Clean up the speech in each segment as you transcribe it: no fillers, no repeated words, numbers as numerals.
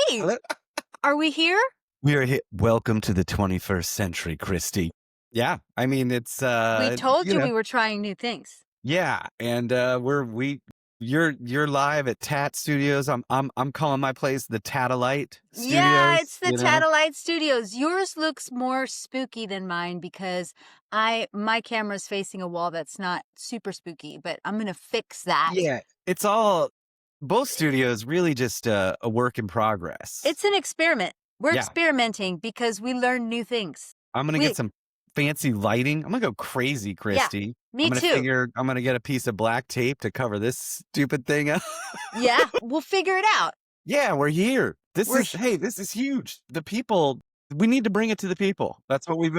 Hey, are we here? We are here. Welcome to the 21st century, Christy. Yeah, I mean it's We told you we were trying new things. yeah, and you're live at Tat Studios. I'm calling my place the Tatalite Yeah, Studios. it's the Tatellite Studios. Yours looks more spooky than mine because my camera's facing a wall that's not super spooky, but I'm gonna fix that. Yeah, it's all both studios really just a work in progress. It's an experiment. We're Yeah. experimenting because we learn new things. I'm gonna get some fancy lighting. I'm gonna go crazy, Christy. Me too. I'm gonna get a piece of black tape to cover this stupid thing up. Yeah, we'll figure it out. Yeah, we're here. This is huge. The people, we need to bring it to the people. That's what we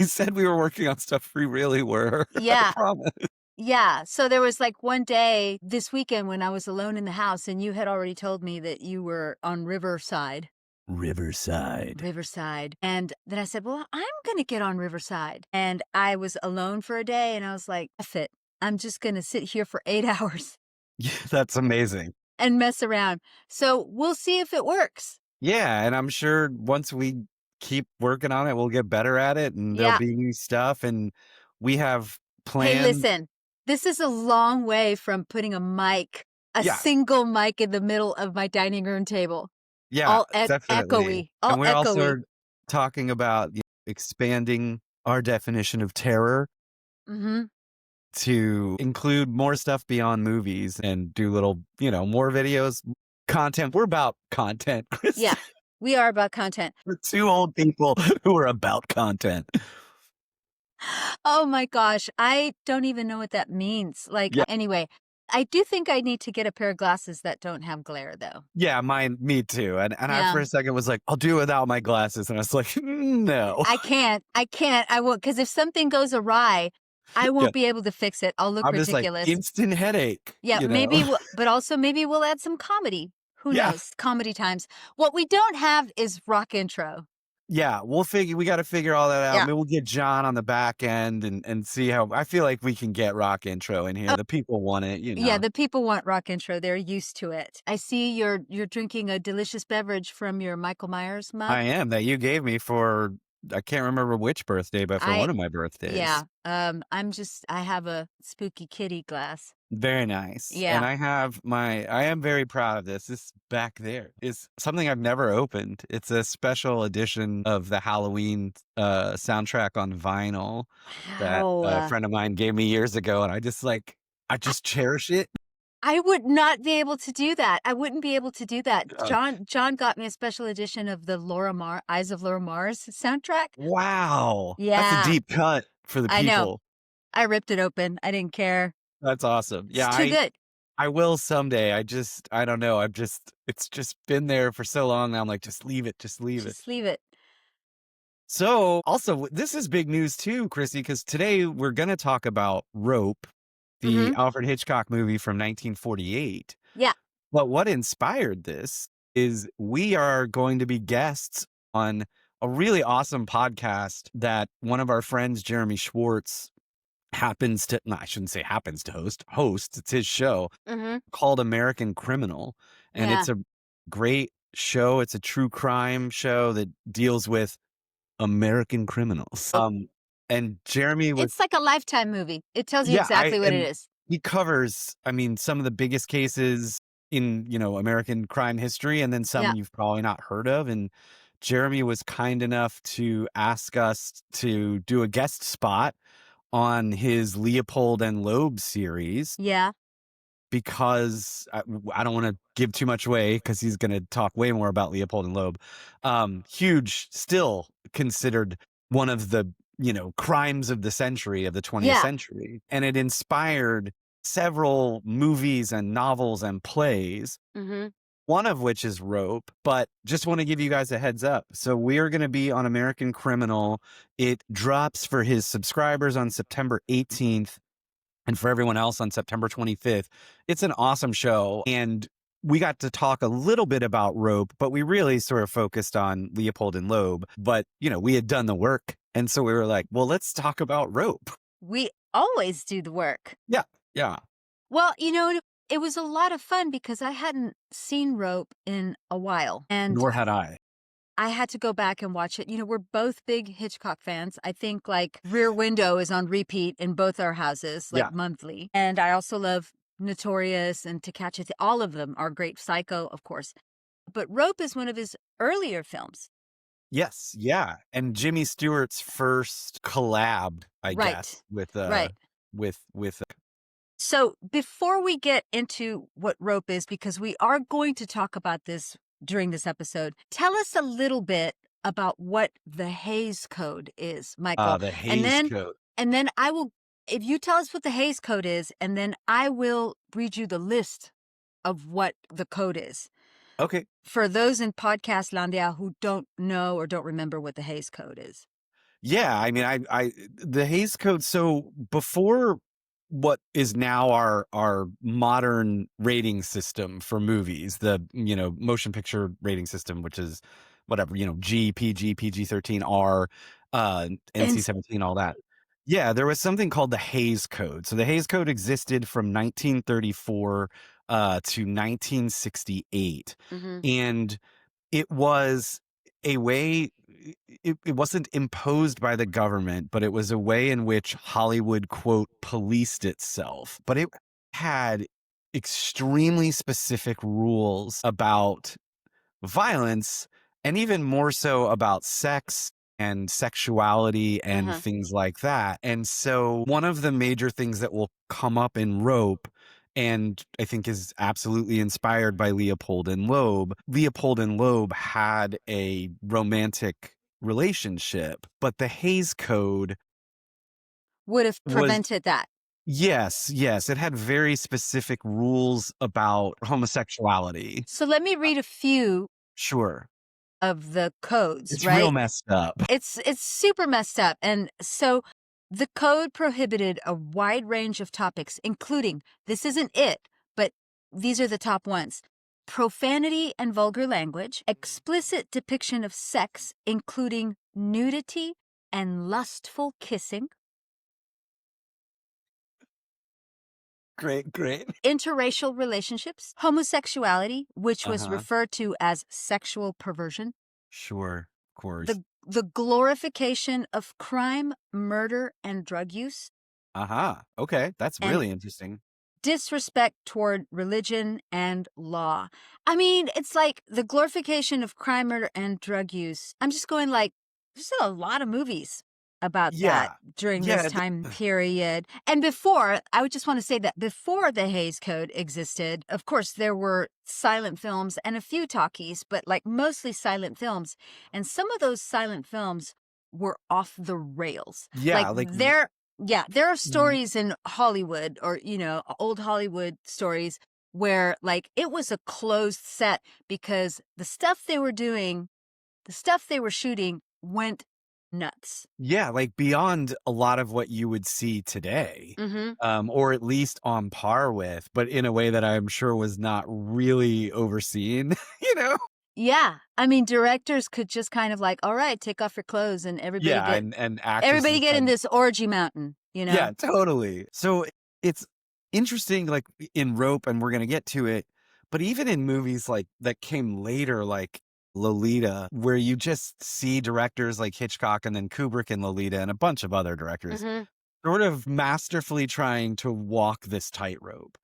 said we were working on stuff. We really were. Yeah. I promise. Yeah. So there was like one day this weekend when I was alone in the house and you had already told me that you were on Riverside. And then I said, well, I'm going to get on Riverside. And I was alone for a day and I was like, F it. I'm just going to sit here for 8 hours. Yeah, that's amazing. And mess around. So we'll see if it works. Yeah. And I'm sure once we keep working on it, we'll get better at it and there'll be new stuff. And we have plans. Hey, listen, this is a long way from putting a single mic in the middle of my dining room table. Yeah, all definitely. echoey. All and we're echoey. also talking about expanding our definition of terror to include more stuff beyond movies and do little, more videos, content. We're about content, Chris. Yeah, we are about content. We're two old people who are about content. Oh my gosh, I don't even know what that means. Anyway, I do think I need to get a pair of glasses that don't have glare, though. Yeah, me too. And I for a second was like, I'll do it without my glasses. And I was like, no. I can't. I won't. Because if something goes awry, I won't be able to fix it. I'll look ridiculous. Just like instant headache. Yeah, maybe, but also maybe we'll add some comedy. Who knows? Comedy times. What we don't have is rock intro. Yeah, we got to figure all that out. Yeah. Maybe we'll get John on the back end and see how. I feel like we can get rock intro in here. The people want it, Yeah, the people want rock intro. They're used to it. I see you're drinking a delicious beverage from your Michael Myers mug. I am, that you gave me for, I can't remember which birthday, but for one of my birthdays. Yeah. I have a spooky kitty glass. Very nice. Yeah. And I am very proud of this. This back there is something I've never opened. It's a special edition of the Halloween soundtrack on vinyl that a friend of mine gave me years ago. And I just cherish it. I would not be able to do that. I wouldn't be able to do that. John got me a special edition of the Eyes of Laura Mars soundtrack. Wow. Yeah. That's a deep cut for the people. I know. I ripped it open. I didn't care. That's awesome. Yeah. It's too good. I will someday. I don't know. It's just been there for so long now. I'm like, just leave it. Just leave it. So also, this is big news too, Chrissy, because today we're going to talk about Rope, the Alfred Hitchcock movie from 1948. Yeah. But what inspired this is we are going to be guests on a really awesome podcast that one of our friends, Jeremy Schwartz, I shouldn't say happens to hosts. It's his show called American Criminal. And it's a great show. It's a true crime show that deals with American criminals. And Jeremy it's like a Lifetime movie. It tells you exactly what it is. He covers, some of the biggest cases in, American crime history, and then some you've probably not heard of. And Jeremy was kind enough to ask us to do a guest spot on his Leopold and Loeb series. Yeah. Because I don't want to give too much away because he's going to talk way more about Leopold and Loeb. Huge, still considered one of the, crimes of the century, of the 20th century. And it inspired several movies and novels and plays. One of which is Rope, but just want to give you guys a heads up. So we are going to be on American Criminal. It drops for his subscribers on September 18th and for everyone else on September 25th. It's an awesome show. And we got to talk a little bit about Rope, but we really sort of focused on Leopold and Loeb. But, we had done the work. And so we were like, well, let's talk about Rope. We always do the work. Yeah. Yeah. Well, it was a lot of fun because I hadn't seen Rope in a while, and Nor had I. I had to go back and watch it. We're both big Hitchcock fans. I think like Rear Window is on repeat in both our houses, like Yeah. monthly. And I also love Notorious and To Catch a Thief. All of them are great. Psycho, of course. But Rope is one of his earlier films. Yes, yeah, and Jimmy Stewart's first collab, I Right. guess, with, Right. with So before we get into what Rope is, because we are going to talk about this during this episode, tell us a little bit about what the Hays Code is, Michael. the And Hays then Code. and then I will, if you tell us what the Hays Code is, and then I will read you the list of what the code is. Okay. For those in podcast landia who don't know or don't remember what the Hays Code is. Yeah, I mean, I the Hays Code. So before what is now our modern rating system for movies, the motion picture rating system, which is whatever G, PG, PG-13, R, And NC-17, all that. Yeah, there was something called the Hays Code. So the Hays Code existed from 1934 to 1968, mhm. and it was a way it wasn't imposed by the government, but it was a way in which Hollywood, quote, "policed itself." But it had extremely specific rules about violence, and even more so about sex and sexuality and Uh-huh. things like that. And so one of the major things that will come up in Rope, and I think is absolutely inspired by Leopold and Loeb. Leopold and Loeb had a romantic relationship, but the Hays Code Would have was, prevented that. yes, yes, it had very specific rules about homosexuality. So let me read a few Sure. of the codes, It's real right? messed up. It's super messed up. And so the code prohibited a wide range of topics, including this isn't it, but these are the top ones: profanity and vulgar language, explicit depiction of sex, including nudity and lustful kissing, Great, great. interracial relationships, homosexuality, which was Uh-huh. referred to as sexual perversion, Sure, of course. the glorification of crime, murder, and drug use, Uh-huh. Okay, that's and really interesting. disrespect toward religion and law. I mean, it's like the glorification of crime, murder, and drug use. I'm just going like, there's a lot of movies about that Yeah. during this Yeah, time period. And before, I would just want to say that before the Hays Code existed, of course, there were silent films and a few talkies, but like mostly silent films. And some of those silent films were off the rails. yeah, Like like yeah, there are w stories in Hollywood or, old Hollywood stories where like it was a closed set because the stuff they were doing, the stuff they were shooting went nuts. yeah, like beyond a lot of what you would see today, Mhm. or at least on par with, but in a way that I'm sure was not really overseen, you know? Yeah. I mean, directors could just kind of like, "All right, take off your clothes and Yeah, and everybody actresses get in had. this orgy mountain," you know? Yeah, totally. So it's interesting, like in Rope, and we're gonna get to it, but even in movies like that came later, like Lolita, where you just see directors like Hitchcock and then Kubrick and Lolita and a bunch of other directors Mhm. sort of masterfully trying to walk this tightrope,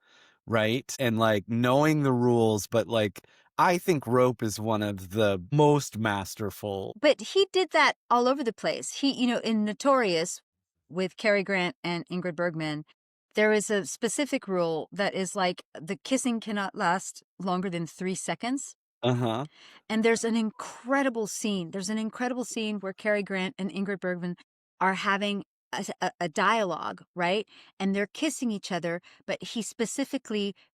right? And like knowing the rules, but like I think Rope is one of the most masterful. But he did that all over the place. In Notorious with Cary Grant and Ingrid Bergman, there is a specific rule that is like the kissing cannot last longer than 3 seconds. Uh-huh. And there's an incredible scene. There's an incredible scene where Cary Grant and Ingrid Bergman are having a dialogue, right? And they're kissing each other, but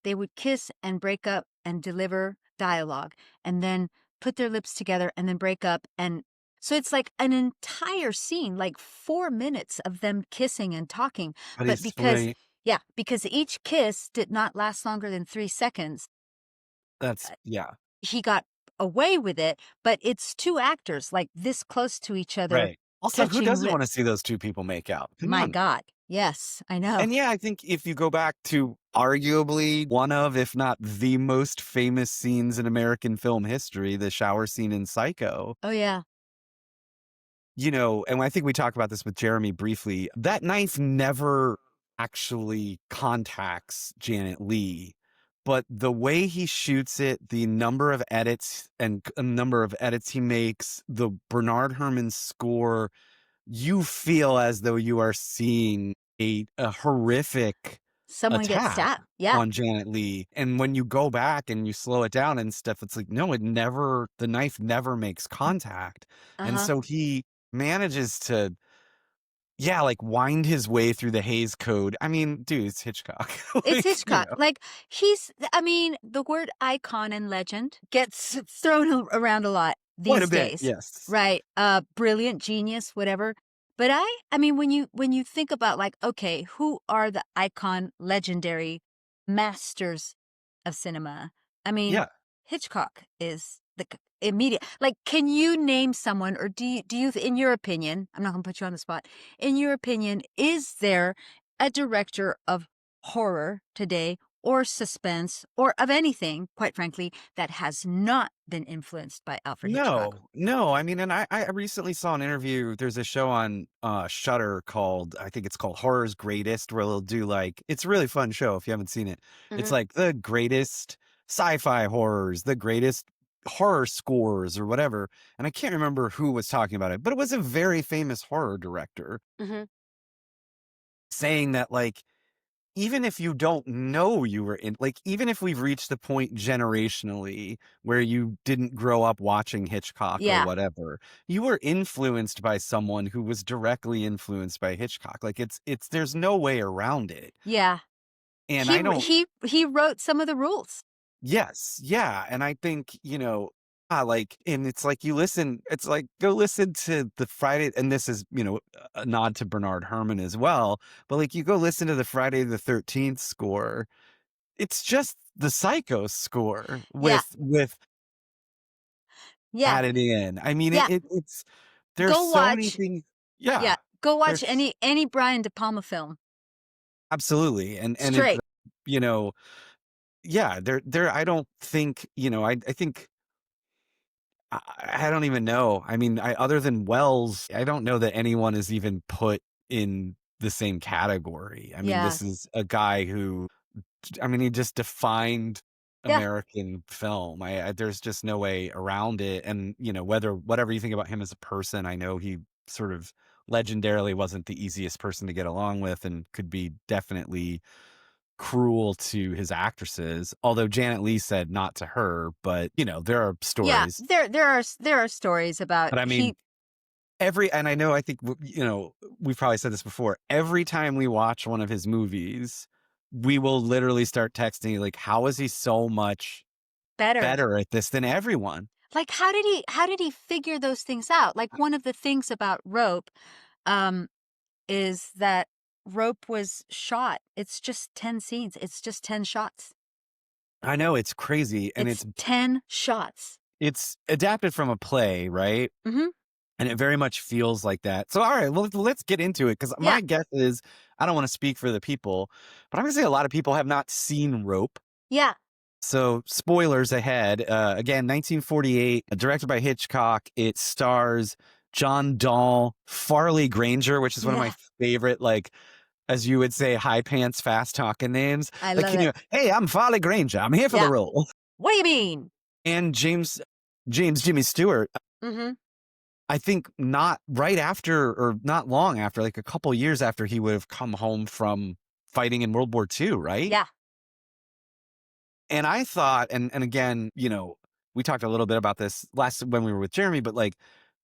they would kiss and break up and deliver dialogue and then put their lips together and then break up. And so it's like an entire scene, like 4 minutes of them kissing and talking. But But it's right. yeah, because each kiss did not last longer than 3 seconds, That's yeah. he got away with it, but it's two actors like this close to each other Right. Also, who touching doesn't wanna lips. see those 2 people make out? Come My on. God. Yes, I know. And yeah, I think if you go back to arguably one of, if not the most famous scenes in American film history, the shower scene in Psycho. Oh, yeah. You know, and I think we talked about this with Jeremy briefly. That knife never actually contacts Janet Leigh, but the way he shoots it, the number of edits and a number of edits he makes, the Bernard Herrmann score, you feel as though you are seeing a horrific Someone gets attack stabbed. Yeah. on Janet Leigh. And when you go back and you slow it down and stuff, it's like, no, the knife never makes contact. And Uh-huh. so he manages to, yeah, like wind his way through the Hays Code. I mean, dude, it's Hitchcock. It's Like, you Hitchcock. know, Like, I mean, the word icon and legend gets thrown around a lot quite a these bit. days, Yes. right? Brilliant, genius, whatever. But I mean, when you think about like, okay, who are the icon, legendary masters of cinema? I mean, Yeah. Hitchcock is immediate. Like, can you name someone, or do you, in your opinion, I'm not going to put you on the spot. In your opinion, is there a director of horror today or suspense or of anything, quite frankly, that has not been influenced by Alfred Hitchcock? No, no. I mean, and I recently saw an interview. There's a show on Shudder called, I think it's called Horror's Greatest, where they'll do like, it's a really fun show if you haven't seen it. It's Hmm. like the greatest sci-fi horrors, the greatest horror scores or whatever. And I can't remember who was talking about it, but it was a very famous horror director Hmm. saying that like even if you don't know you were in, like, even if we've reached the point generationally where you didn't grow up watching Hitchcock or Yeah, whatever, you were influenced by someone who was directly influenced by Hitchcock. Like there's no way around it. yeah. And I don't, He wrote some of the rules. yes, yeah. And I think, like, and it's like it's like go listen to the Friday, and this is, a nod to Bernard Herrmann as well. But like you go listen to the Friday the 13th score. It's just the Psycho score Yeah, with yeah, added in. I mean, yeah. it's there's Go so many watch. things. Yeah, Yeah, go watch there's any Brian De Palma film. absolutely, and it's, Straight. you know, yeah, there. I don't think, I think I don't even know. I mean, other than Wells, I don't know that anyone is even put in the same category. I mean, Yeah, this is a guy who, I mean, he just defined yeah, American film. There's just no way around it. And, whatever you think about him as a person, I know he sort of legendarily wasn't the easiest person to get along with and could be definitely cruel to his actresses. Although Janet Leigh said not to her, but there are yeah. stories. There are stories about But I mean, and I know, I think, we've probably said this before. Every time we watch one of his movies, we will literally start texting like, how is he so much better. better at this than everyone? Like, how did he figure those things out? Like, one of the things about Rope, um, is that Rope was shot. It's just 10 scenes. It's just 10 shots. I know, it's crazy, and It's 10 shots. it's adapted from a play, right? Mhm. And it very much feels like that. So, all right, well, let's get into it because Yeah. my guess is, I don't want to speak for the people, but I'm gonna say a lot of people have not seen Rope. Yeah. So, spoilers ahead. Again, 1948, directed by Hitchcock. It stars John Dahl, Farley Granger, which is one of my Yeah. favorite, like, as you would say, high pants, fast talking names. I Like, love it. hey, I'm Farley Granger. I'm here for the Yeah. role. What do you mean? And James Jimmy Stewart. Mhm. I think not right after, or not long after, like a couple years after he would have come home from fighting in World War II, right? Yeah. And I thought, and again, we talked a little bit about this last when we were with Jeremy, but like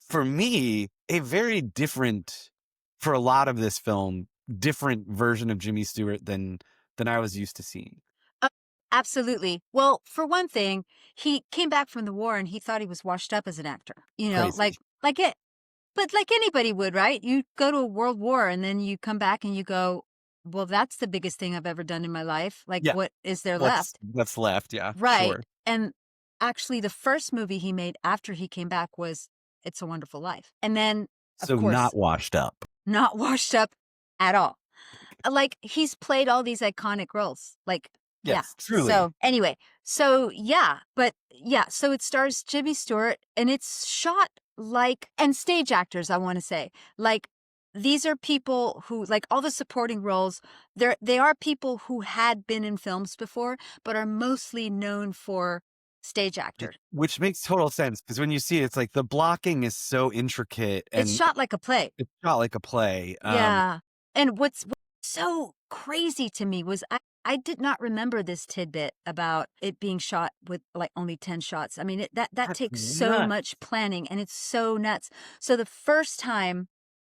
for me, a very different, for a lot of this film, different version of Jimmy Stewart than I was used to seeing. Uh, absolutely. Well, for one thing, he came back from the war and he thought he was washed up as an actor. You know, Crazy. like it but like anybody would, right? You go to a world war and then you come back and you go, "Well, that's the biggest thing I've ever done in my life. Like, Yeah. what is there What's left?" what's left? Yeah, Right. sure. And actually, the first movie he made after he came back was It's a Wonderful Life. And then, of So course, not washed up. not washed up at all. like, he's played all these iconic roles, like, yeah. Yes, truly. So, anyway, so, yeah, but, yeah, so it stars Jimmy Stewart, and it's shot like and stage actors, I wanna say. Like, these are people who like, all the supporting roles, they are people who had been in films before, but are mostly known for stage actor. Which makes total sense because when you see it, it's like the blocking is so intricate It's and shot like a play. it's not like a play. Yeah, and what's so crazy to me was I did not remember this tidbit about it being shot with, like, only 10 shots. I mean, that That's takes so nuts. much planning, and it's so nuts. So the first time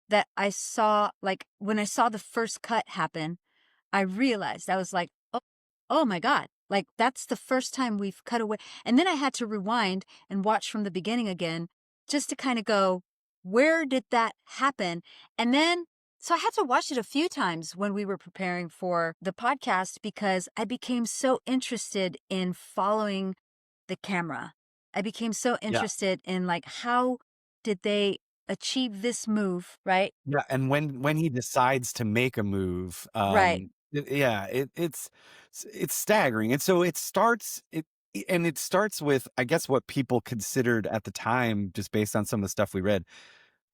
that I saw like, when I saw the first cut happen, I realized, I was like, "Oh oh my god." Like, that's the first time we've cut away, and then I had to rewind and watch from the beginning again just to kinda go, "Where did that happen?" And then so I had to watch it a few times when we were preparing for the podcast because I became so interested in following the camera. I became so Yeah. interested in, like, how did they achieve this move, right? Yeah, and when he decides to make a move, Right. yeah, it's staggering, and so it starts with, I guess, what people considered at the time, just based on some of the stuff we read,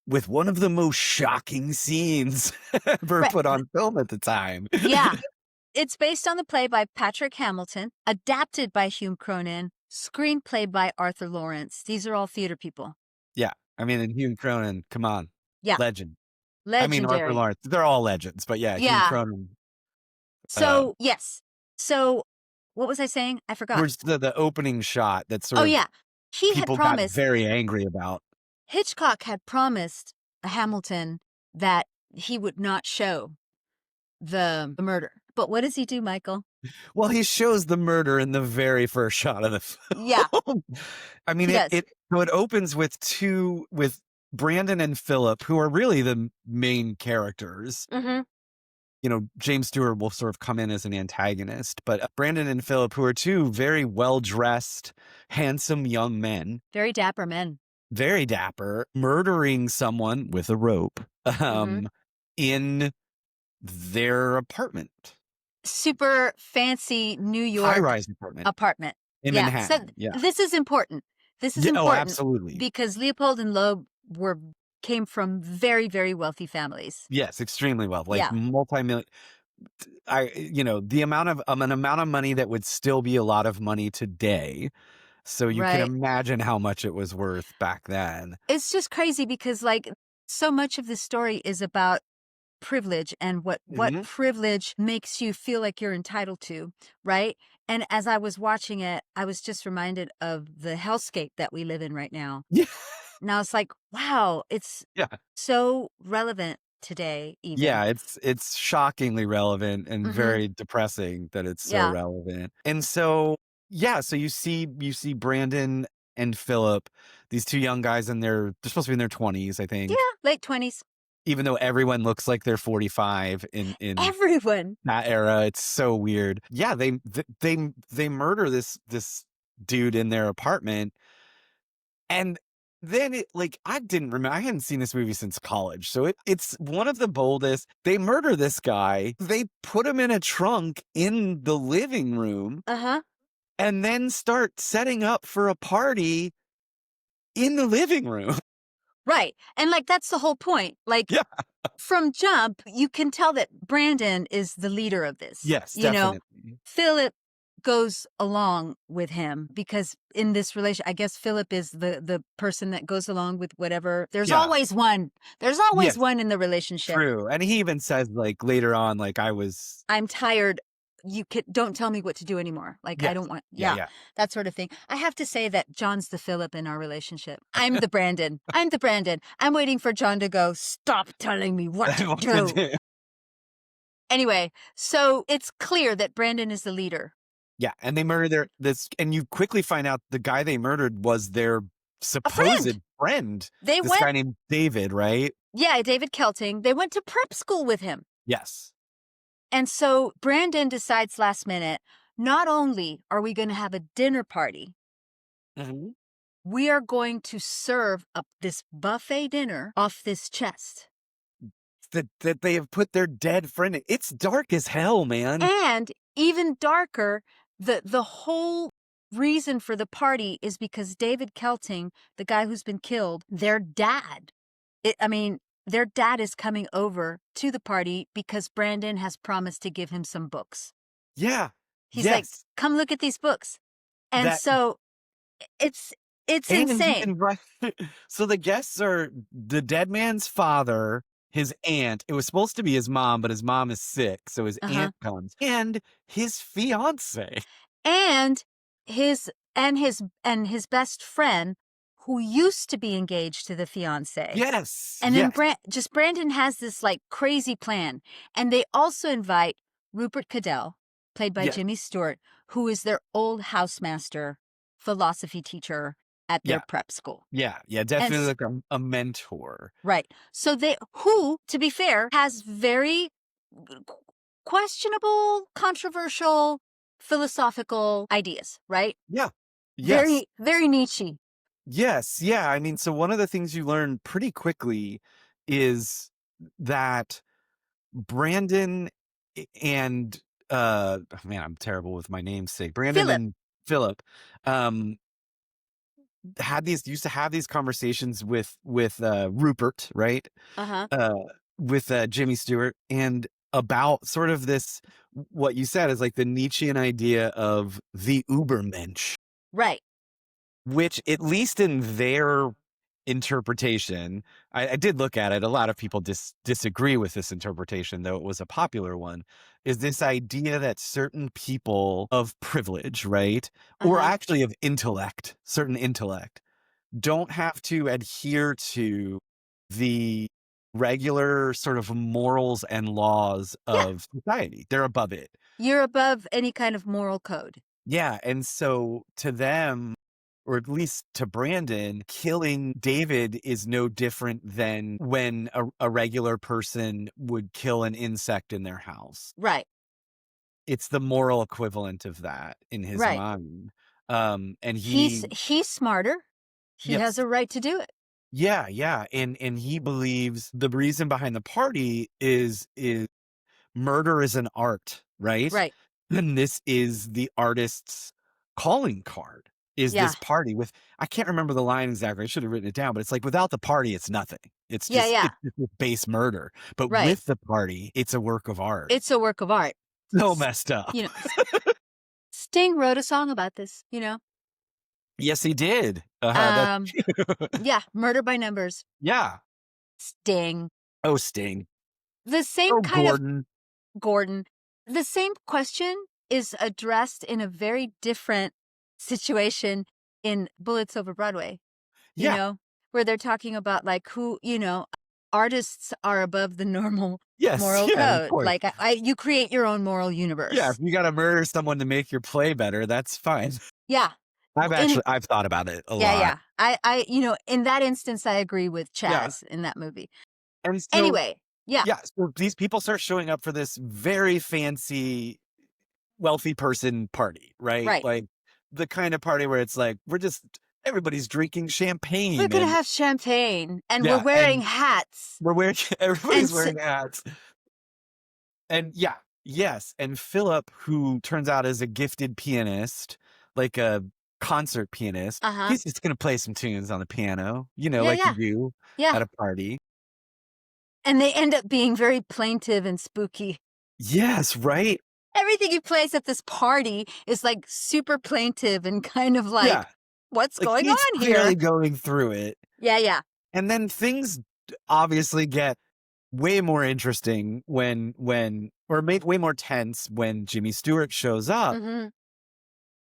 with one of the most shocking scenes ever Right. put on film at the time. Yeah. It's based on the play by Patrick Hamilton, adapted by Hume Cronyn, screenplay by Arthur Lawrence. These are all theater people. Yeah, I mean, and Hugh Cronin, come on, Yeah, legend. I mean, Arthur legendary. Lawrence, they're all legends, but yeah, Hugh Yeah. Cronin, uh, So, yes. So, what was I saying? I forgot. was the opening shot that sort Oh, of yeah. He had people got promised, very angry about. Hitchcock had promised Hamilton that he would not show the murder. But what does he do, Michael? Well, he shows the murder in the very first shot of the Yeah, film. I mean, he does. it opens with Brandon and Philip, who are really the main characters. Mhm. You know, James Stewart will sort of come in as an antagonist, but Brandon and Philip, who are two very well-dressed, handsome young men, Very dapper men. very dapper, murdering someone with a rope, Mhm. um, in their apartment, Super fancy New York high-rise apartment apartment. in Yeah, so Manhattan. Yeah. this is important. This is Yeah, oh, important absolutely. because Leopold and Loeb were came from very, very wealthy families. Yes, extremely well, like Yeah, multi-million. The amount of money that would still be a lot of money today. So you can right. imagine how much it was worth back then. It's just crazy because, like, so much of the story is about privilege and what Mhm. privilege makes you feel like you're entitled to, right? And as I was watching it, I was just reminded of the hellscape that we live in right now. Yeah, Now it's like, wow, it's yeah. so relevant today even. Yeah, it's shockingly relevant and Mhm. very depressing that it's so Yeah. relevant. And so, yeah, so you see Brandon and Philip, these 2 young guys they're supposed to be in their 20s, I Yeah, think, late 20s. even though everyone looks like they're 45 in Everyone. that era. It's so weird. Yeah, they murder this dude in their apartment, and then I didn't remember. I hadn't seen this movie since college, so it's one of the boldest. They murder this guy. They put him in a trunk in the living room, Uh-huh. and then start setting up for a party in the living room. Right. And like that's the whole point. Like Yeah. from jump, you can tell that Brandon is the leader of this. Yes, definitely. Philip goes along with him because in this relation, I guess Philip is the person that goes along with whatever. There's Yeah. always one. There's always Yes. one in the relationship. True. And he even says later on, I was. I'm tired. Don't tell me what to do anymore. Like I Yes. don't want, Yeah. yeah, Yeah. that sort of thing. I have to say that John's the Philip in our relationship. I'm the Brandon. I'm the Brandon. I'm waiting for John to go, stop telling me what to What to do. do. Anyway, so it's clear that Brandon is the leader. Yeah, and they murder and you quickly find out the guy they murdered was their A supposed friend. friend. They This went, guy named David, right? yeah, David Kelting. They went to prep school with him. Yes. And so Brandon decides last minute, not only are we going to have a dinner party, Mhm. we are going to serve up this buffet dinner off this chest. that they have put their dead friend in. It's dark as hell, man. And even darker, the whole reason for the party is because David Kelting, the guy who's been killed, their dad. I mean, their dad is coming over to the party because Brandon has promised to give him some books. Yeah. He's like, Yes. "Come look at these books." And That so it's and he insane. invited so the guests are the dead man's father, his aunt. It was supposed to be his mom, but his mom is sick, so his Uh-huh. aunt comes, and his fiance. And his best friend who used to be engaged to the fiance. Yes, And then yes, Brandon has this like crazy plan. And they also invite Rupert Cadell, played by yeah, Jimmy Stewart, who is their old housemaster, philosophy teacher at their yeah, prep school. yeah, And definitely like a mentor. right. So who, to be fair, has very qu- questionable, controversial, philosophical ideas, right? Yeah, yes, Very, very Nietzsche. yes, yeah. I mean, so one of the things you learn pretty quickly is that Brandon and man, I'm terrible with my namesake. Brandon Philip. and Philip um used to have these conversations with Rupert, right? Uh-huh. Uh with Jimmy Stewart and about sort of this what you said is like the Nietzschean idea of the Ubermensch, Right. which at least in their interpretation, I did look at it. A lot of people disagree with this interpretation, though it was a popular one, is this idea that certain people of privilege, right? Or Uh-huh. actually of intellect, certain intellect, don't have to adhere to the regular sort of morals and laws Yeah. of society. They're above it. You're above any kind of moral code. Yeah, and so to them, or at least to Brandon, killing David is no different than when a regular person would kill an insect in their house. Right. It's the moral equivalent of that in his Right. mind. And He's smarter. He has yes, a right to do it. yeah, and he believes the reason behind the party is murder is an art, right? Right. And this is the artist's calling card, is Yeah. this party with I can't remember the line exactly, I should have written it down, but it's like, without the party, it's nothing. Yeah, yeah. It's just base murder, but Right. with the party, it's a work of art. It's a work of art. So S- messed up. You know, Sting wrote a song about this, Yes, he did. That Um, yeah, Murder by Numbers. yeah. Sting. Oh, Sting. The same Oh, kind of Gordon. Gordon. The same question is addressed in a very different situation in Bullets Over Broadway, Yeah. where they're talking about like who, artists are above the normal Yes, moral yeah, of code. course. Like you create your own moral Yeah, if universe. you gotta murder someone to make your play better, that's fine. Yeah. In I've thought about it a yeah, lot. yeah. In that instance I agree with Yeah, Chaz in that movie. and so Anyway, yeah. yeah, so these people start showing up for this very fancy, wealthy person party, right? Right. Like, the kind of party where it's like, everybody's drinking We're champagne going to and have champagne and we're yeah, wearing and hats. we're wearing And everybody's wearing hats. And yeah, yes, and Philip, who turns out is a gifted pianist, like a concert pianist, uh-huh. he's just gonna play some tunes on the piano, Yeah, like you yeah. do Yeah. at a party. And they end up being very plaintive and spooky. Yes, right? Everything he plays at this party is like super plaintive and kind of Yeah, like, what's like, going he's on clearly here? going through it, Yeah, yeah. and then things obviously get way more interesting when or make way more tense when Jimmy Stewart shows up, Mm-hmm.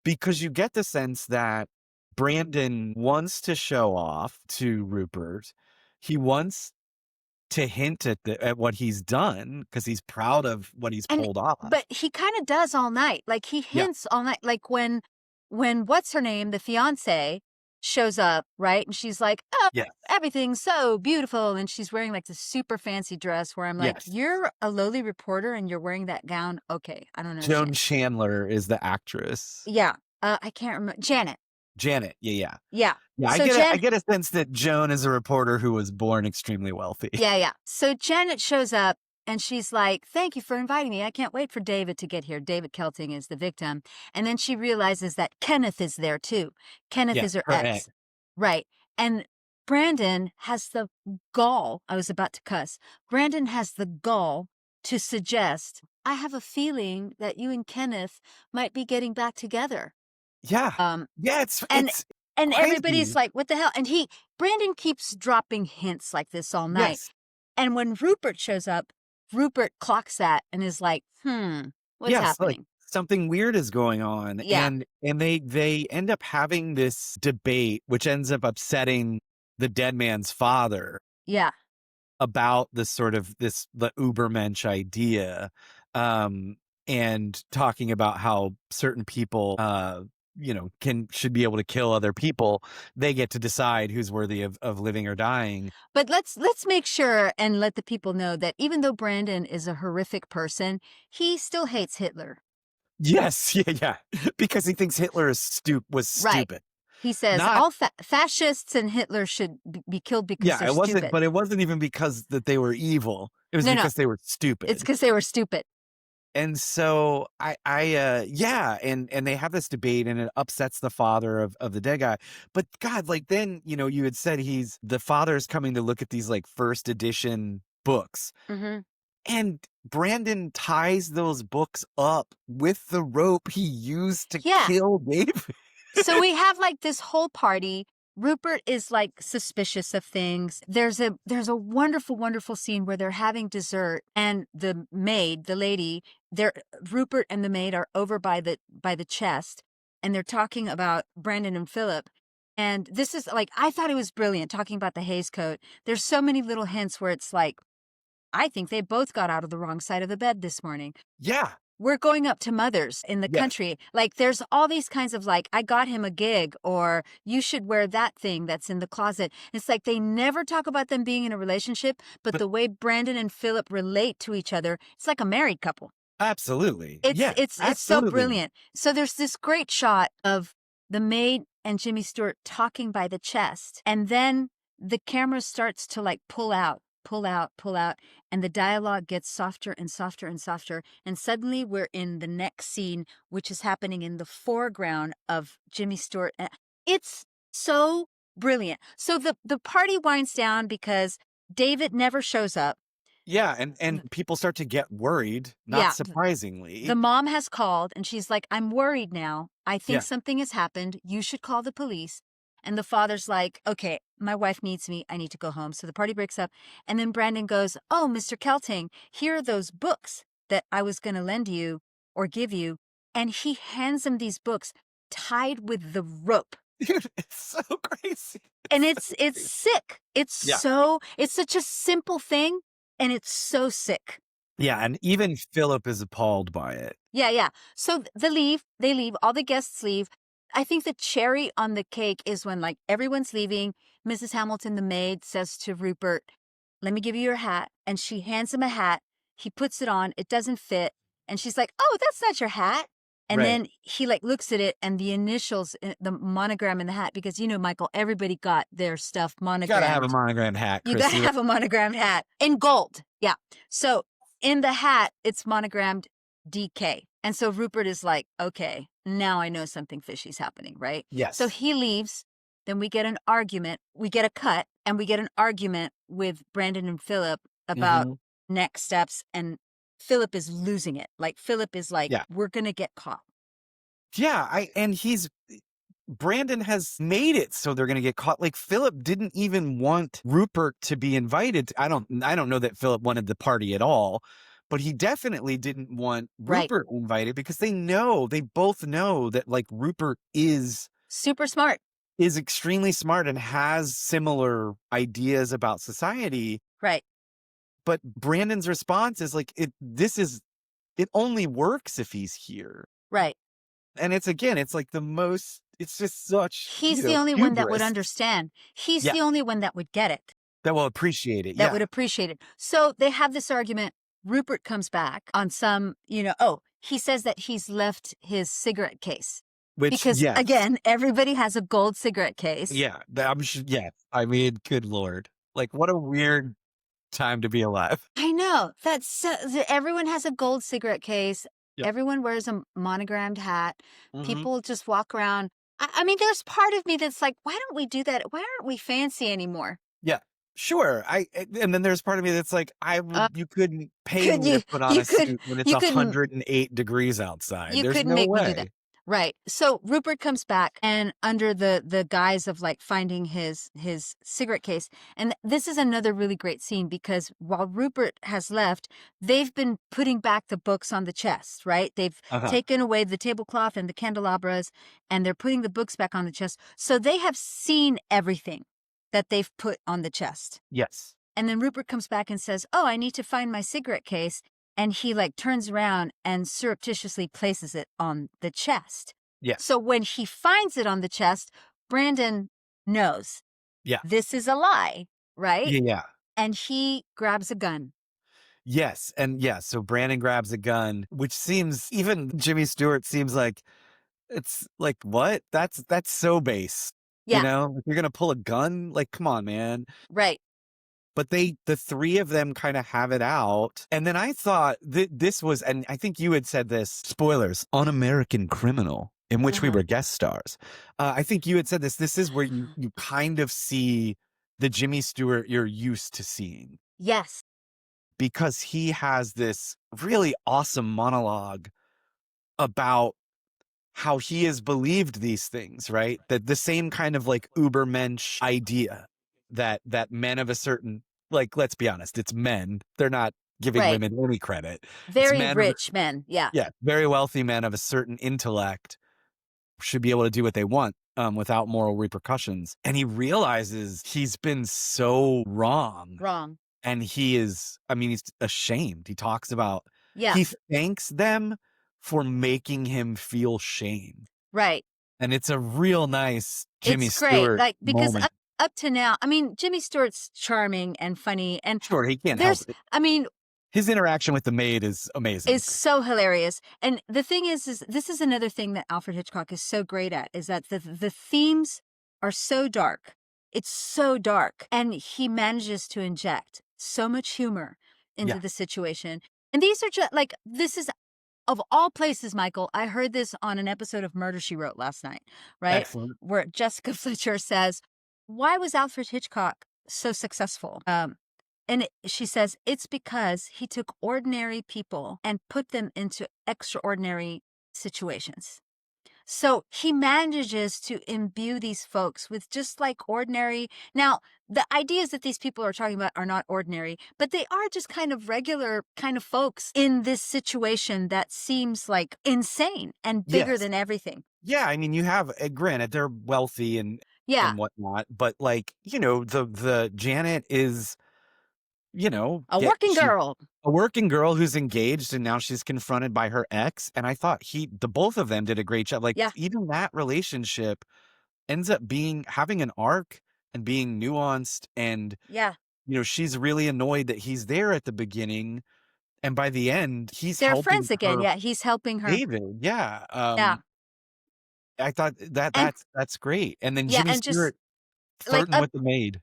because you get the sense that Brandon wants to show off to Rupert. He wants to hint at what he's done because he's proud of what he's And pulled off. but he kind of does all night. Like he Yeah. hints all night. Like when what's her name, the fiance, shows up, right? And she's like, "Oh, Yes. everything's so beautiful," and she's wearing like this super fancy dress. Where I'm like, Yes. "You're a lowly reporter and you're wearing that gown? Okay, I don't Joan understand." Chandler is the actress. Yeah, I can't remember Janet. Janet. Yeah, yeah. Yeah. Yeah, So I Jan get a sense that Joan is a reporter who was born extremely wealthy. Yeah, yeah. So Janet shows up and she's like, "Thank you for inviting me. I can't wait for David to get here." David Kelting is the victim. And then she realizes that Kenneth is there too. Kenneth Yeah, is her her ex. ex. Right. And Brandon has the gall. I was about to cuss. Brandon has the gall to suggest, "I have a feeling that you and Kenneth might be getting back together." Yeah. Um, Yeah, and it's and everybody's crazy. like, "What the hell?" And Brandon keeps dropping hints like this all night. Yes. And when Rupert shows up, Rupert clocks that and is like, what's Yes, like, happening?" something weird is going on, Yeah, and they end up having this debate, which ends up upsetting the dead man's father yeah. about this sort of the Ubermensch idea, um, and talking about how certain people, should be able to kill other people. They get to decide who's worthy of living or dying. But let's make sure and let the people know that even though Brandon is a horrific person, he still hates Hitler. Yes, yeah, yeah, because he thinks Hitler was Right. stupid. He says Not all fascists and Hitler should be killed because Yeah, they're stupid. it wasn't even because that they were evil. It was No, no, because they were it's stupid. because they were stupid. And so yeah, and they have this debate and it upsets the father of the dead guy. But God, like then, you had said the father's coming to look at these like first edition books. Hmm. And Brandon ties those books up with the rope he used to Yeah. kill David. So we have like this whole party. Rupert is like suspicious of things. There's a wonderful, wonderful scene where they're having dessert and the maid, the lady, they're Rupert and the maid are over by the chest and they're talking about Brandon and Philip. And this is like I thought it was brilliant talking about the Hays coat. There's so many little hints where it's like, I think they both got out of the wrong side of the bed this morning. Yeah. We're going up to Mother's in the Yes. country. Like, there's all these kinds of like, I got him a gig, or you should wear that thing that's in the closet. It's like they never talk about them being in a relationship, but But the way Brandon and Philip relate to each other, it's like a married couple. absolutely. It's Yeah, it's it's so absolutely. brilliant. So there's this great shot of the maid and Jimmy Stewart talking by the chest, and then the camera starts to like pull out, pull out, pull out, and the dialogue gets softer and softer and softer, and suddenly we're in the next scene, which is happening in the foreground of Jimmy Stewart. It's so brilliant. So the party winds down because David never shows up. Yeah, and people start to get worried, not Yeah, the surprisingly. mom has called and she's like, "I'm worried now. I think Yeah. something has happened. You should call the police." And the father's like, "Okay, my wife needs me. I need to go home." So the party breaks up. And then Brandon goes, "Oh, Mr. Kelting, here are those books that I was going to lend you or give you." And he hands him these books tied with the rope. Dude, it's so crazy. And It's so it's crazy. sick. Yeah. It's such a simple thing and it's so sick. Yeah, and even Philip is appalled by it. Yeah, yeah. So they leave, all the guests leave. I think the cherry on the cake is when like everyone's leaving. Mrs. Hamilton, the maid, says to Rupert, "Let me give you your hat." And she hands him a hat. He puts it on. It doesn't fit. And she's like, "Oh, that's not your hat." And Right. then he like looks at it and the initials, the monogram in the hat, because Michael, everybody got their stuff Gotta have a monogrammed. monogrammed hat, You gotta Chrissy. have a monogrammed hat in gold. Yeah. So in the hat, it's monogrammed DK. And so Rupert is like, "Okay, now I know something fishy's happening, right?" So Yes. he leaves. Then we get an argument. We get a cut and we get an argument with Brandon and Philip about Mhm. next steps. And Philip is losing it. Like, Philip is like, Yeah. "We're going to get caught." Yeah, I and he's Brandon has made it so they're gonna get caught. Like, Philip didn't even want Rupert to be invited. I don't know that Philip wanted the party at all, but he definitely didn't want Right. Rupert invited because they both know that, like, Rupert Super smart. is extremely smart and has similar ideas about society, Right. but Brandon's response is like, it only works if he's here. Right. And it's like it's just such, He's the only one that would hubris. understand. He's Yeah, the only one that would get it. that will appreciate it, That would yeah. appreciate it. So they have this argument. Rupert comes back on some, oh, he says that he's left his cigarette case. which because yes. again, everybody has a gold cigarette case. Yeah, I'm sure yeah. I mean, good lord. Like, what a weird time to be alive. I know. That's so everyone has a gold cigarette case. Yep. Everyone wears a monogrammed hat. Mhm. People just walk around. I mean, there's part of me that's like, why don't we do that? Why aren't we fancy anymore? Yeah. Sure, and then there's part of me that's like, I Uh, would you couldn't pay could me to you? put on You a could. suit when it's You couldn't. 108 degrees outside. You There's couldn't no make me do that. way. Right. So Rupert comes back and under the guise of like finding his cigarette case. And this is another really great scene because while Rupert has left, they've been putting back the books on the chest, right? They've Uh-huh. taken away the tablecloth and the candelabras and they're putting the books back on the chest. So they have seen everything that they've put on the chest. Yes. And then Rupert comes back and says, "Oh, I need to find my cigarette case." And he like turns around and surreptitiously places it on the chest. Yes. So when he finds it on the chest, Brandon knows Yeah. this is a lie, right? Yeah, yeah. And he grabs a gun. Yes, and yeah, so Brandon grabs a gun, which seems even Jimmy Stewart seems like it's like, "What? That's so base." You Yeah, know? Like, you're gonna pull a gun? Like, come on, man. right. But the 3 of them kinda have it out, and then I thought this was and I think you had said this, spoilers, on American Criminal, in which we Uh-huh. were guest stars. I think you had said this is where you kind of see the Jimmy Stewart you're used to seeing, Yes, because he has this really awesome monologue about how he has believed these things, right? That the same kind of like Ubermensch idea that men of a certain like, let's be honest, it's men. They're not giving right. women any credit. It's Very men of rich men. Yeah, yeah, very wealthy men of a certain intellect should be able to do what they want without moral repercussions. And he realizes he's been so wrong wrong. and he is, I mean, he's ashamed. He talks about Yeah, he thanks them for making him feel shame. right. And it's a real nice Jimmy It's great. Stewart Like because moment. up to now, I mean, Jimmy Stewart's charming and funny and Sure, he can't help there's it. I mean, His interaction with the maid is amazing. is so hilarious. And the thing is this is another thing that Alfred Hitchcock is so great at is that the themes are so dark. It's so dark. And he manages to inject so much humor into Yeah, the situation. And these are just like, this is of all places, Michael, I heard this on an episode of Murder She Wrote last night, right? excellent. Where Jessica Fletcher says, "Why was Alfred Hitchcock so successful?" She says, "It's because he took ordinary people and put them into extraordinary situations." So he manages to imbue these folks with just like ordinary. Now, the ideas that these people are talking about are not ordinary, but they are just kind of regular kind of folks in this situation that seems like insane and bigger Yes. than everything. Yeah, I mean, you have granted, they're wealthy Yeah, and whatnot, but, like, the Janet is, a get working she's girl. a working girl who's engaged, and now she's confronted by her ex, and I thought the both of them did a great job, like, Yeah, even that relationship ends up having an arc and being nuanced, and, yeah. she's really annoyed that he's there at the beginning, and by the end, he's They're helping friends again. her Yeah, he's helping her. David, yeah, Yeah. I thought And that's great, and then yeah, Jimmy and just Stewart like flirting with the maid.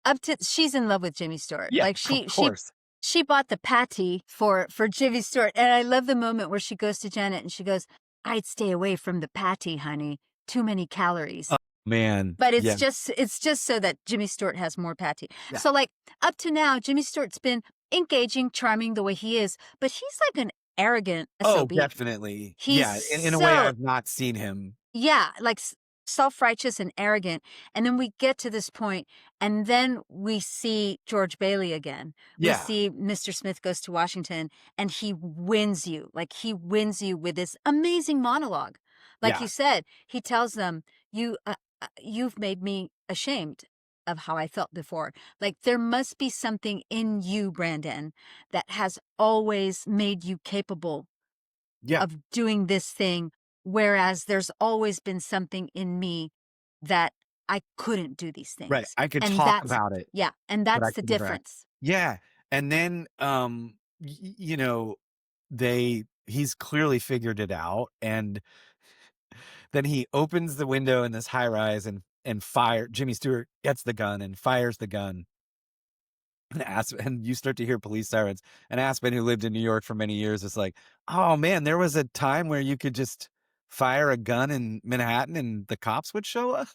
up to she's in love with Jimmy Stewart. Yeah, Like of course. she bought the patty for Jimmy Stewart, and I love the moment where she goes to Janet and she goes, "I'd stay away from the patty, honey. Too many Oh, calories." man. But Yeah, it's just so that Jimmy Stewart has more patty. yeah. So like up to now, Jimmy Stewart's been engaging, charming the way he is, but he's like an arrogant Oh, SOB. definitely. He's Yeah, in a way so I've not seen him. yeah, like self-righteous and arrogant. And then we get to this point, and then we see George Bailey again. We Yeah, see Mr. Smith Goes to Washington, and he wins you. Like he wins you with this amazing monologue. Like yeah, you said, he tells them, you've made me ashamed of how I felt before. Like there must be something in you, Brandon, that has always made you capable yeah, of doing this thing, whereas there's always been something in me that I couldn't do these right. things. I could And talk that's about it, yeah, and but I that's the could never act. difference. Yeah, and then, he's clearly figured it out, and Then he opens the window in this high rise and fire Jimmy Stewart gets the gun and fires the gun. And and you start to hear police sirens. And Aspen, who lived in New York for many years, is like, "Oh man, there was a time where you could just fire a gun in Manhattan and the cops would show up."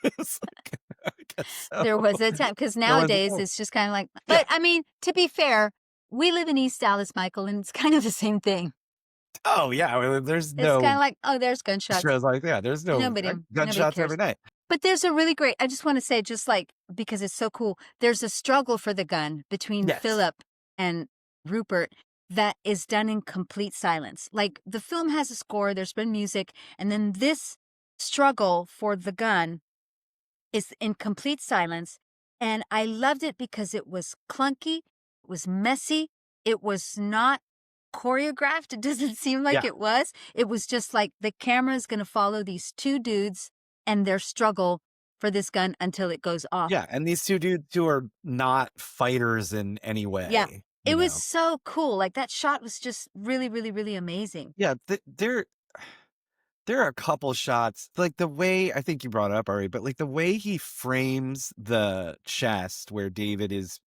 It's like, I guess so. There was a time, because There was a nowadays time. it's just kinda like, Yeah. but, I mean, to be fair, we live in East Dallas, Michael, and it's kind of the same thing. Oh yeah. Well, there's It's kinda no like, "Oh, there's gunshots." shows like that. There's no Nobody gunshots every cares. night. But there's a really great, I just wanna say, just, like, because it's so cool, there's a struggle for the gun between Yes. Philip and Rupert that is done in complete silence. Like, the film has a score, there's been music, and then this struggle for the gun is in complete silence, and I loved it because it was clunky, it was messy, it was not choreographed, it doesn't seem like Yeah. it was. It was just like the camera's gonna follow these 2 dudes and their struggle for this gun until it goes off. Yeah. And these two dudes who are not fighters in any Yeah. way, It you was know. so cool, like, that shot was just really, really, really amazing. Yeah, there are a couple shots, like the way I think you brought it up already, but like the way he frames the chest where David is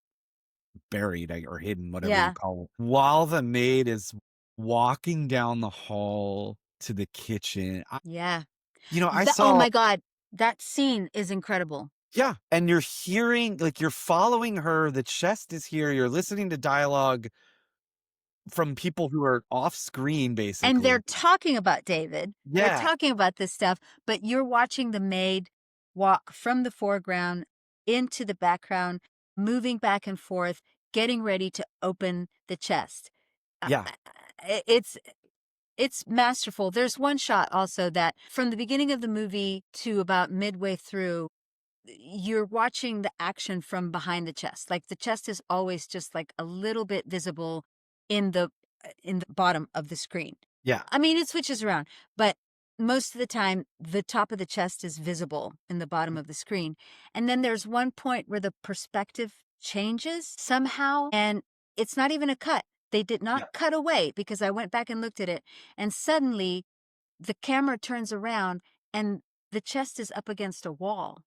buried or hidden, whatever you Yeah, call it, while the maid is walking down the hall to the kitchen. yeah. I The Oh saw, my god, that scene is incredible. yeah, and you're hearing, like, you're following her. The chest is here. You're listening to dialogue from people who are off screen, And they're basically. talking about David. They're Yeah, talking about this stuff, but you're watching the maid walk from the foreground into the background, moving back and forth, getting ready to open the chest. yeah, It's masterful. There's one shot also that from the beginning of the movie to about midway through, you're watching the action from behind the chest. Like, the chest is always just like a little bit visible in the bottom of the screen. yeah, I mean, it switches around, but most of the time the top of the chest is visible in the bottom of the screen. And then there's one point where the perspective changes somehow, and it's not even a cut. They did not yeah. cut away, because I went back and looked at it, and suddenly the camera turns around and the chest is up against a wall.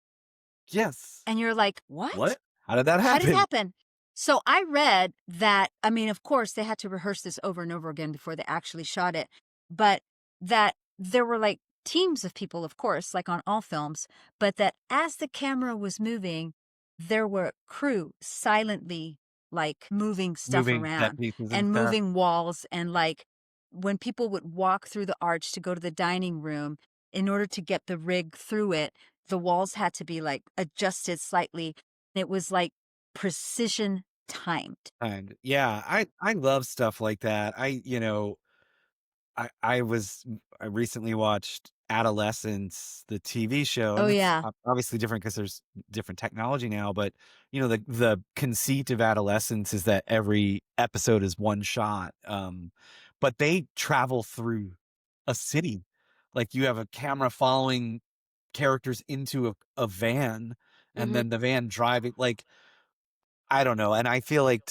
Yes. And you're like, "What? What? How did that How did it happen? happen?" So I read that, I mean, of course, they had to rehearse this over and over again before they actually shot it, but that there were, like, teams of people, of course, like on all films, but that as the camera was moving, there were crew silently, like, moving stuff Moving set around pieces and and stuff. moving walls, and, like, when people would walk through the arch to go to the dining room, in order to get the rig through it, the walls had to be, like, adjusted slightly. It was, like, precision timed. And yeah, I love stuff like that. I recently watched Adolescence, the TV show, Oh, and it's yeah. obviously different because there's different technology now, but, the conceit of Adolescence is that every episode is one shot, but they travel through a city. Like, you have a camera following characters into a van, and Mhm, then the van driving, like, I don't know, and I feel like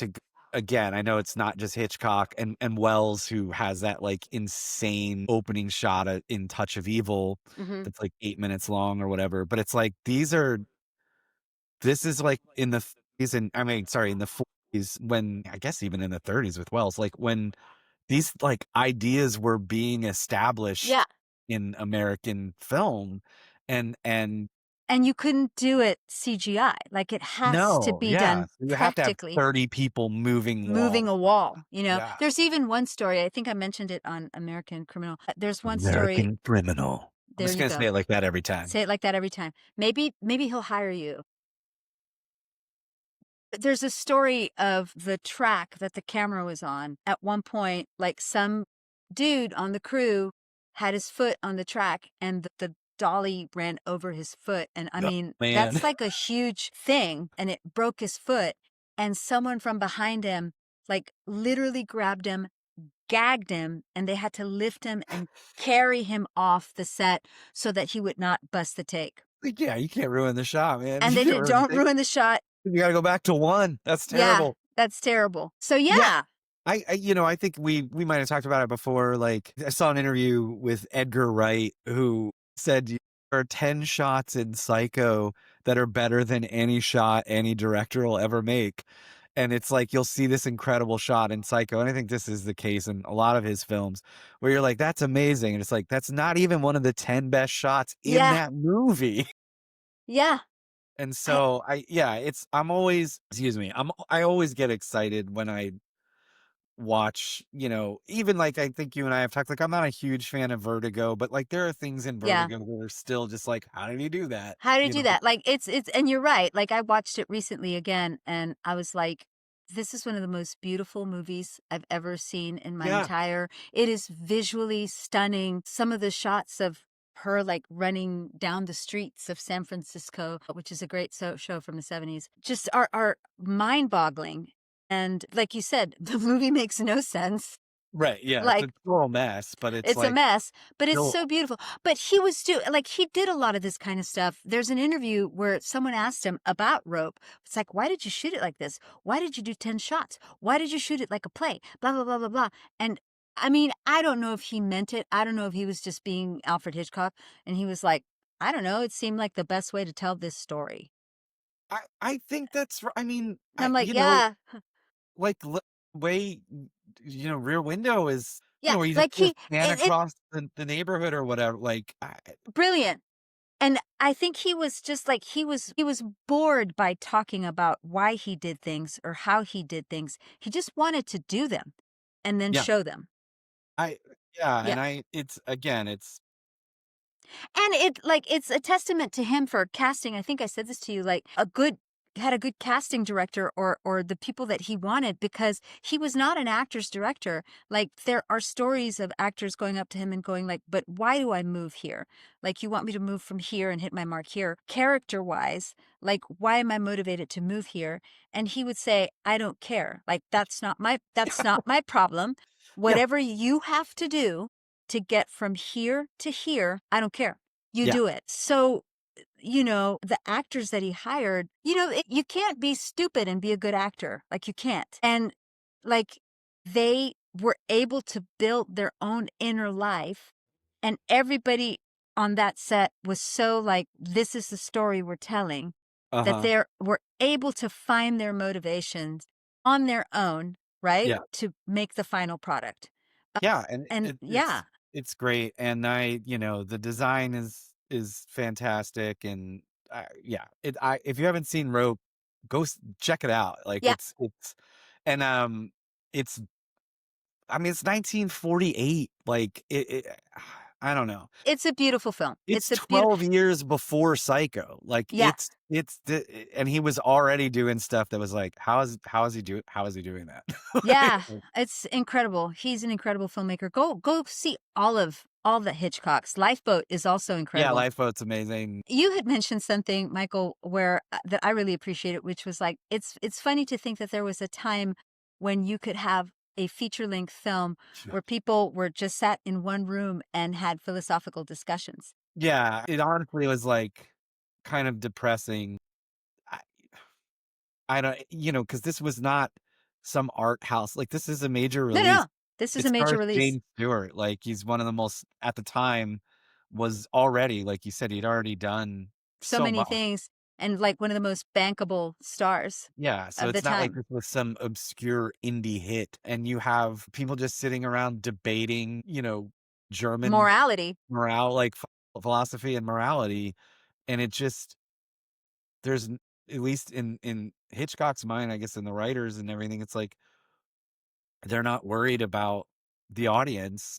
again, I know it's not just Hitchcock and Wells who has that, like, insane opening shot in Touch of Evil mhm, that's, like, 8 minutes long or whatever, but it's like, this is, like, in the 30s, and I mean, sorry, in the 40s, when I guess even in the 30s with Wells, like, when these, like, ideas were being yeah, established in American film, and and you couldn't do it CGI, like, it has to no, be yeah, done so you have to have practically, 30 people moving moving walls. a wall, you know? Yeah. There's even one story, I think I mentioned it on American Criminal. There's one story. American Criminal. I'm There just you gonna say go. it like that every time. Say it like that every time. Maybe he'll hire you. There's a story of the track that the camera was on. At one point, like, some dude on the crew had his foot on the track, and the dolly ran over his foot. And I Oh, mean, man. that's like a huge thing. And it broke his foot. And someone from behind him, like, literally grabbed him, gagged him, and they had to lift him and carry him off the set so that he would not bust the take. Like, yeah, you can't ruin the shot, man. And You they can't did, ruin the don't thing. ruin the shot. You gotta go back to 1. That's Yeah, terrible. that's terrible. So, Yeah, yeah. I think we might have talked about it before. Like, I saw an interview with Edgar Wright who said there are 10 shots in Psycho that are better than any shot any director will ever make. And it's like you'll see this incredible shot in Psycho, and I think this is the case in a lot of his films, where you're like, "That's amazing," and it's like, "That's not even one of the 10 best shots in Yeah, that movie." yeah. And I so I'm always excuse me, I always get excited when I watch, even like I think you and I have talked, like I'm not a huge fan of Vertigo, but like there are things in yeah. Vertigo that are still just like, how did he do that? How to You do know? that? Like, it's and you're right, like, I watched it recently again, and I was like, "This is one of the most beautiful movies I've ever seen in my Yeah. entire." It is visually stunning. Some of the shots of her, like, running down the streets of San Francisco, which is a great show from the '70s, just are mind-boggling, and like you said, the movie makes no sense. Right. Yeah. It's a Like, total mess, but it's it's a like mess, but it's still so beautiful. But he did a lot of this kind of stuff. There's an interview where someone asked him about rope. It's like, "Why did you shoot it like this? Why did you do 10 shots? Why did you shoot it like a play? Blah, blah, blah, blah, blah." And I mean, I don't know if he meant it. I don't know if he was just being Alfred Hitchcock. And he was like, "I don't know. It seemed like the best way to tell this story." I think I mean, And I'm like, yeah, like way Rear Window is, yeah, where you just like see a fan it across the neighborhood or whatever. Like brilliant. And I think he was just like he was bored by talking about why he did things or how he did things. He just wanted to do them and then yeah. show them. I yeah, Yeah. and it's again, it's And it's a testament to him for casting. I think I said this to you, like had a good casting director or the people that he wanted because he was not an actor's director. Like there are stories of actors going up to him and going like, "But why do I move here? Like you want me to move from here and hit my mark here, character-wise, like why am I motivated to move here?" And he would say, "I don't care. Like that's not my problem. yeah, Whatever you have to do to get from here to here, I don't care. You yeah, do it." So, the actors that he hired, you can't be stupid and be a good actor. Like, you can't. And, like, they were able to build their own inner life. And everybody on that set was so like, this is the story we're telling, that uh-huh, they were able to find their motivations on their own, right? yeah. To make the final product. Yeah, and And yeah, it's great, and the design is fantastic, and yeah, if you haven't seen Rope, check it out. Like yeah. and it's I mean it's 1948. Like I don't know. It's a beautiful film. It's It's a beautiful. 12 years before Psycho. Like Yeah, and he was already doing stuff that was like, how is he doing that? yeah, Like, it's incredible. He's an incredible filmmaker. Go see all the Hitchcocks. Lifeboat is also yeah, incredible. Lifeboat's amazing. You had mentioned something, Michael, where that I really appreciated, which was like it's funny to think that there was a time when you could have a feature-length film where people were just sat in one room and had philosophical discussions. Yeah, it honestly was, like, kind of depressing. I I don't because this was not some art house, like, this is a major No, no, release. no. This is It a major stars release. James Stewart, like, he's one of the most at the time, was already like you said, he'd already done So so many much. things and like one of the most bankable stars Yeah, so of the it's not like time. this was some obscure indie hit, and you have people just sitting around debating, German Morality. morale, like, philosophy and morality, and it just there's n at least in Hitchcock's mind, I guess, in the writers and everything, it's like they're not worried about the audience,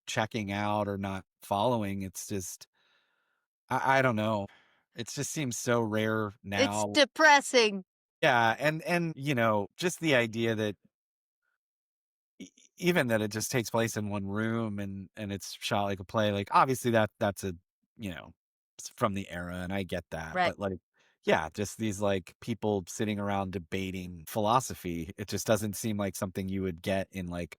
checking out or not following. It's just I don't know. It just seems so rare It's now. depressing. Yeah, and just the idea that even that it just takes place in one room and it's shot like a play, like, obviously that's it's from the era, and I get that, Right. but, like, yeah, just these, like, people sitting around debating philosophy, it just doesn't seem like something you would get in, like,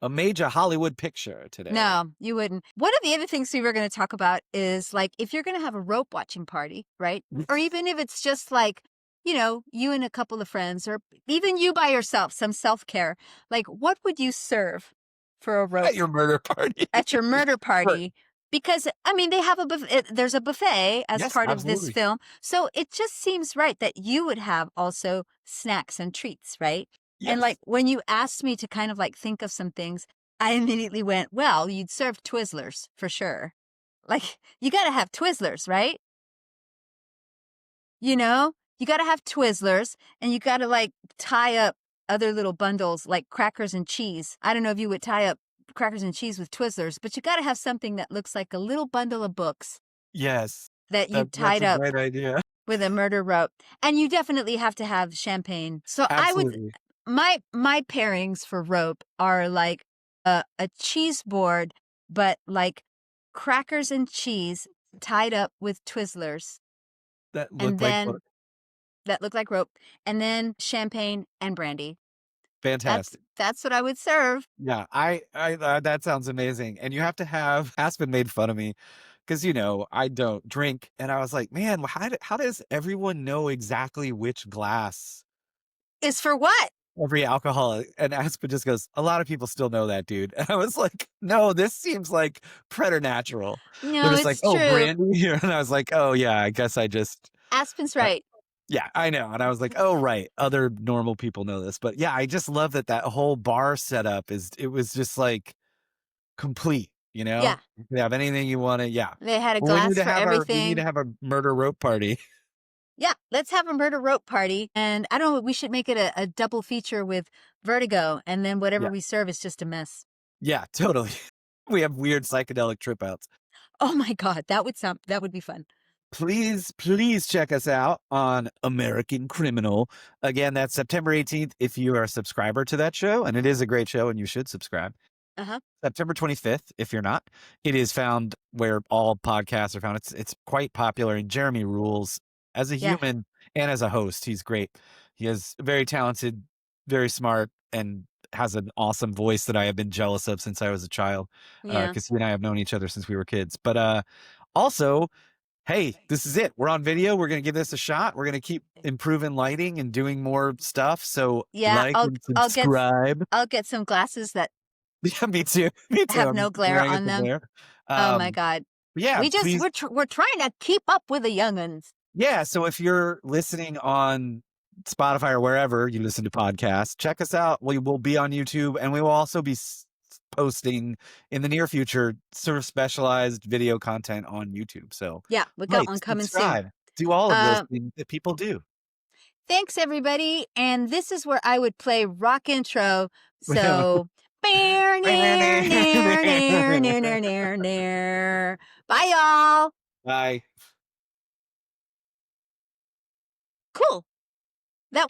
a major Hollywood picture today. No, you wouldn't. One of the other things we were going to talk about is like if you're going to have a rope watching party, right? Or even if it's just like you and a couple of friends, or even you by yourself, some self-care, like, what would you serve for a At rope your murder party. at your murder Sure. party? Because, I mean, they have there's a buffet as Yes, part of this absolutely. film, so it just seems right that you would have also snacks and treats, right? And, like, Yes. when you asked me to kind of, like, think of some things, I immediately went, "Well, you'd serve Twizzlers for sure." Like, you gotta have Twizzlers, right? You know? You gotta have Twizzlers, and you gotta, like, tie up other little bundles like crackers and cheese. I don't know if you would tie up crackers and cheese with Twizzlers, but you gotta have something that looks like a little bundle of books Yes. that you That's tied a up great idea. with a murder rope, and you definitely have to have champagne. So I would Absolutely. my pairings for rope are like a cheese board, but like crackers and cheese tied up with Twizzlers, That and looked like then that look like rope, and then champagne and brandy. That's fantastic. that's what I would serve. Yeah, that sounds amazing, and you have to have Aspen made fun of me because I don't drink, and I was like, "Man, how does everyone know exactly which glass Is for what? every alcoholic?" And Aspen just goes, "A lot of people still know that, dude." And I was like, "No, this seems like preternatural." They're No, just like, it's "Oh, true. brandy?" And I was like, "Oh, yeah, I guess I just" Aspen's uh, right. yeah, I know, and I was like, "Oh, right, other normal people know this." But yeah, I just love that whole bar setup it was just like complete, you Yeah, know? You can have anything you wanna yeah. they had a Well, glass for we need to everything. have a murder rope party. Yeah, let's have a murder rope party, and I don't know, we should make it a double feature with Vertigo, and then whatever Yeah. we serve is just a mess. Yeah, totally. We have weird psychedelic trip outs. Oh my god, that would be fun. Please check us out on American Criminal. Again, that's September 18th if you are a subscriber to that show, and it is a great show and you should subscribe. Uh-huh. September 25th, if you're not. It is found where all podcasts are found. It's quite popular, and Jeremy rules as a Yeah, human and as a host. He's great. He is very talented, very smart, and has an awesome voice that I have been jealous of since I was a child. yeah. Because he and I have known each other since we were kids. But also, hey, this is it. We're on video. We're gonna give this a shot. We're gonna keep improving lighting and doing more stuff. So Yeah, like and I'll subscribe. I'll get some glasses that Yeah, me too. Me too. have no I'm glare wearing it on to them. wear. Oh my Um, god. yeah, please. We're trying to keep up with the young'uns. Yeah, so if you're listening on Spotify or wherever you listen to podcasts, check us out. We will be on YouTube, and we will also be posting in the near future sort of specialized video content on YouTube. So Yeah, we got like, one coming soon. subscribe, do all of those Um, things that people do. Thanks everybody, and this is where I would play rock intro. So, bear near near near near near near near. Bye y'all. Bye. Cool. That